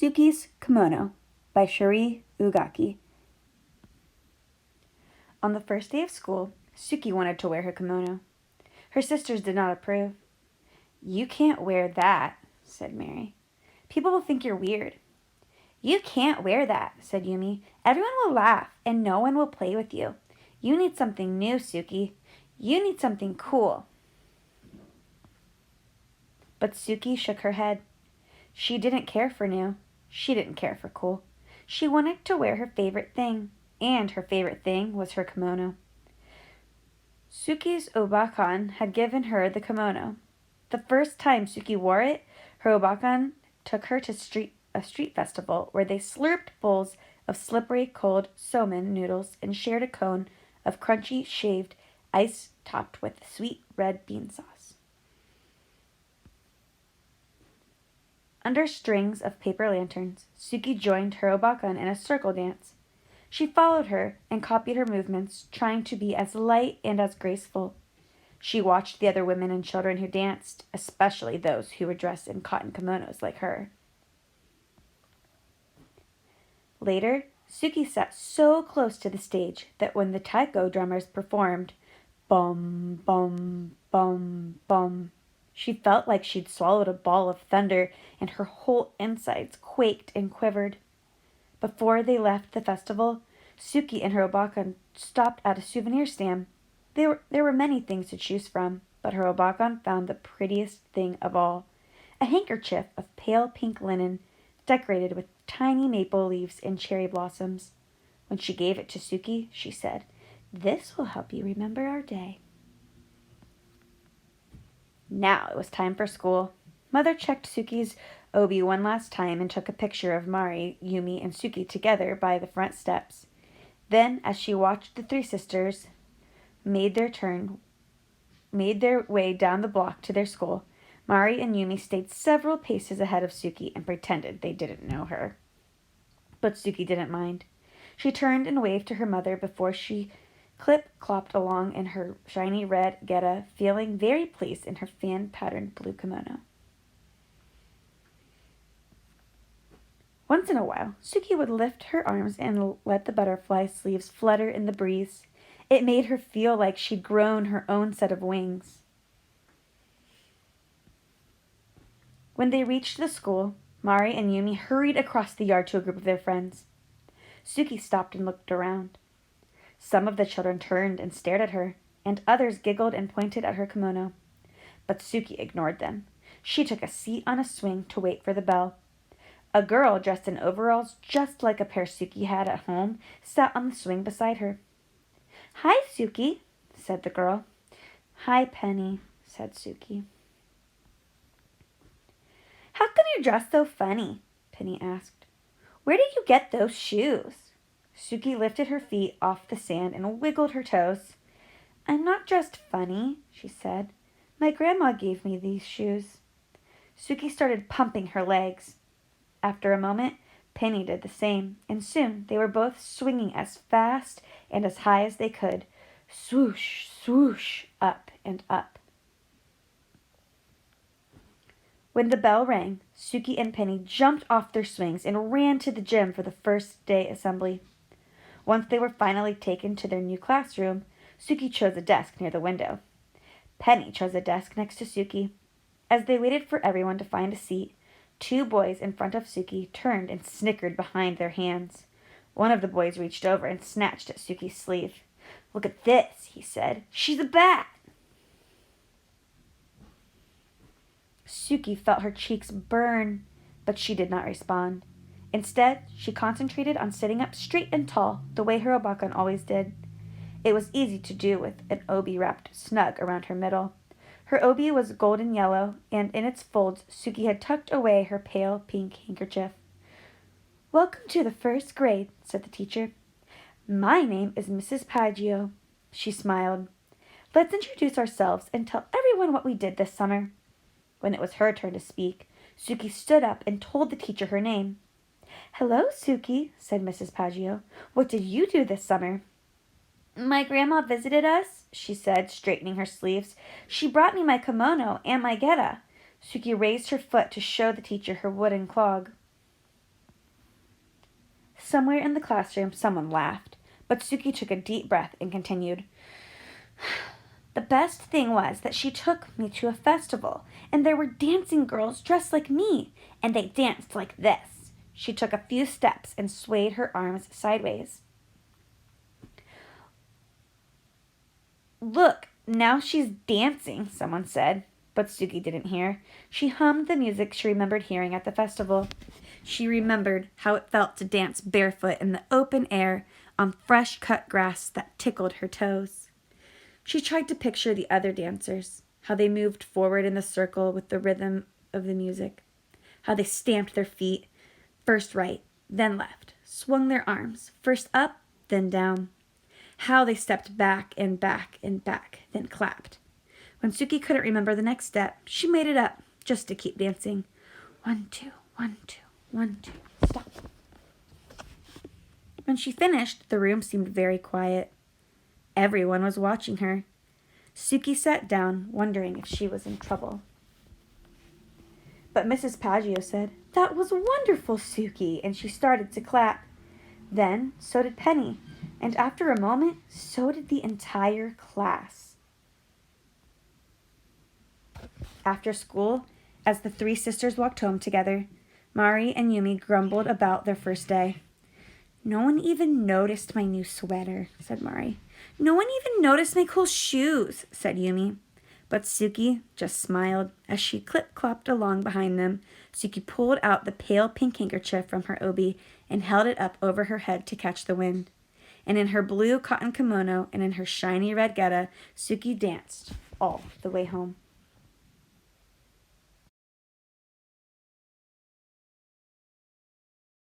Suki's Kimono by Shuri Ugaki. On the first day of school, Suki wanted to wear her kimono. Her sisters did not approve. "You can't wear that," said Mary. "People will think you're weird." "You can't wear that," said Yumi. "Everyone will laugh, and no one will play with you. You need something new, Suki. You need something cool." But Suki shook her head. She didn't care for new. She didn't care for cool. She wanted to wear her favorite thing, and her favorite thing was her kimono. Suki's obakan had given her the kimono. The first time Suki wore it, her obakan took her to a street festival where they slurped bowls of slippery cold somen noodles and shared a cone of crunchy shaved ice topped with sweet red bean sauce. Under strings of paper lanterns, Suki joined her obakan in a circle dance. She followed her and copied her movements, trying to be as light and as graceful. She watched the other women and children who danced, especially those who were dressed in cotton kimonos like her. Later, Suki sat so close to the stage that when the taiko drummers performed, bum, bum, bum, bum, she felt like she'd swallowed a ball of thunder and her whole insides quaked and quivered. Before they left the festival, Suki and her obakan stopped at a souvenir stand. There were many things to choose from, but her obakan found the prettiest thing of all, a handkerchief of pale pink linen decorated with tiny maple leaves and cherry blossoms. When she gave it to Suki, she said, "This will help you remember our day." Now it was time for school. Mother checked Suki's obi one last time and took a picture of Mari, Yumi, and Suki together by the front steps. Then, as she watched the three sisters made their way down the block to their school, Mari and Yumi stayed several paces ahead of Suki and pretended they didn't know her. But Suki didn't mind. She turned and waved to her mother before she clip-clopped along in her shiny red geta, feeling very pleased in her fan-patterned blue kimono. Once in a while, Suki would lift her arms and let the butterfly sleeves flutter in the breeze. It made her feel like she'd grown her own set of wings. When they reached the school, Mari and Yumi hurried across the yard to a group of their friends. Suki stopped and looked around. Some of the children turned and stared at her, and others giggled and pointed at her kimono. But Suki ignored them. She took a seat on a swing to wait for the bell. A girl dressed in overalls just like a pair Suki had at home sat on the swing beside her. "Hi, Suki," said the girl. "Hi, Penny," said Suki. "How come you're dressed so funny?" Penny asked. "Where did you get those shoes?" Suki lifted her feet off the sand and wiggled her toes. "I'm not dressed funny," she said. "My grandma gave me these shoes." Suki started pumping her legs. After a moment, Penny did the same, and soon they were both swinging as fast and as high as they could. Swoosh, swoosh, up and up. When the bell rang, Suki and Penny jumped off their swings and ran to the gym for the first day assembly. Once they were finally taken to their new classroom, Suki chose a desk near the window. Penny chose a desk next to Suki. As they waited for everyone to find a seat, two boys in front of Suki turned and snickered behind their hands. One of the boys reached over and snatched at Suki's sleeve. "Look at this," he said. "She's a bat." Suki felt her cheeks burn, but she did not respond. Instead, she concentrated on sitting up straight and tall, the way her obakan always did. It was easy to do with an obi wrapped snug around her middle. Her obi was golden yellow, and in its folds Suki had tucked away her pale pink handkerchief. "Welcome to the first grade," said the teacher. "My name is Mrs. Paggio." She smiled. "Let's introduce ourselves and tell everyone what we did this summer." When it was her turn to speak, Suki stood up and told the teacher her name. "Hello, Suki," said Mrs. Paggio. "What did you do this summer?" "My grandma visited us," she said, straightening her sleeves. "She brought me my kimono and my geta." Suki raised her foot to show the teacher her wooden clog. Somewhere in the classroom, someone laughed, but Suki took a deep breath and continued. The best thing was that she took me to a festival, and there were dancing girls dressed like me, and they danced like this. She took a few steps and swayed her arms sideways. Look, now she's dancing, someone said, but Suki didn't hear. She hummed the music she remembered hearing at the festival. She remembered how it felt to dance barefoot in the open air on fresh-cut grass that tickled her toes. She tried to picture the other dancers, how they moved forward in the circle with the rhythm of the music, how they stamped their feet, first right, then left, swung their arms, first up, then down, how they stepped back and back and back, then clapped. When Suki couldn't remember the next step, she made it up just to keep dancing. 1, 2, 1, 2, 1, 2, stop. When she finished, the room seemed very quiet. Everyone was watching her. Suki sat down, wondering if she was in trouble. But Mrs. Paggio said, "That was wonderful, Suki," and she started to clap. Then, so did Penny, and after a moment, so did the entire class. After school, as the three sisters walked home together, Mari and Yumi grumbled about their first day. "No one even noticed my new sweater," said Mari. "No one even noticed my cool shoes," said Yumi. But Suki just smiled as she clip-clopped along behind them. Suki pulled out the pale pink handkerchief from her obi and held it up over her head to catch the wind. And in her blue cotton kimono and in her shiny red geta, Suki danced all the way home.